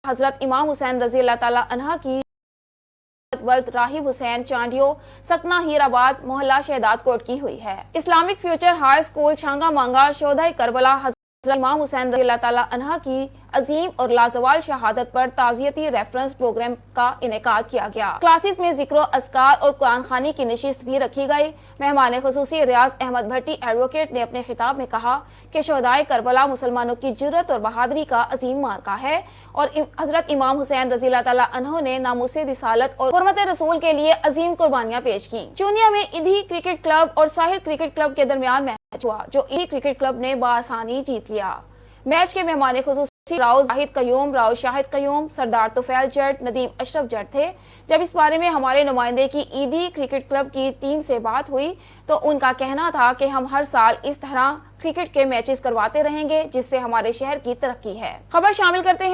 حضرت امام حسین رضی اللہ تعالیٰ عنہ کی ولد راہب حسین چانڈیو سکنہ ہیرآباد محلہ شہداد کوٹ کی ہوئی ہے۔ Islamic future high school Changa مانگا شہدائے کربلا حضرت امام حسین رضی اللہ تعالیٰ عنہ کی عظیم اور لازوال شہادت پر تعزیتی ریفرنس پروگرام کا انعقاد کیا گیا۔ کلاسز میں ذکر و اذکار اور قرآن خوانی کی نشست بھی رکھی گئی۔ مہمان خصوصی ریاض احمد بھٹی ایڈوکیٹ نے اپنے خطاب میں کہا کہ شہدائے کربلا مسلمانوں کی جرأت اور بہادری کا عظیم مارکہ ہے اور حضرت امام حسین رضی اللہ تعالیٰ عنہ نے ناموس رسالت اور حرمت رسول کے لیے عظیم قربانیاں پیش کی۔ چونیا میں ایدھی کرکٹ کلب اور ساحل کرکٹ کلب کے درمیان میچ ہوا جو ایدھی کرکٹ کلب نے بآسانی جیت لیا۔ میچ کے مہمان خصوصی راؤ زاہد قیوم، راؤ شاہد قیوم، سردار طفیل جٹ، ندیم اشرف جٹ تھے۔ جب اس بارے میں ہمارے نمائندے کی ایدھی کرکٹ کلب کی ٹیم سے بات ہوئی تو ان کا کہنا تھا کہ ہم ہر سال اس طرح کرکٹ کے میچز کرواتے رہیں گے جس سے ہمارے شہر کی ترقی ہے۔ خبر شامل کرتے ہیں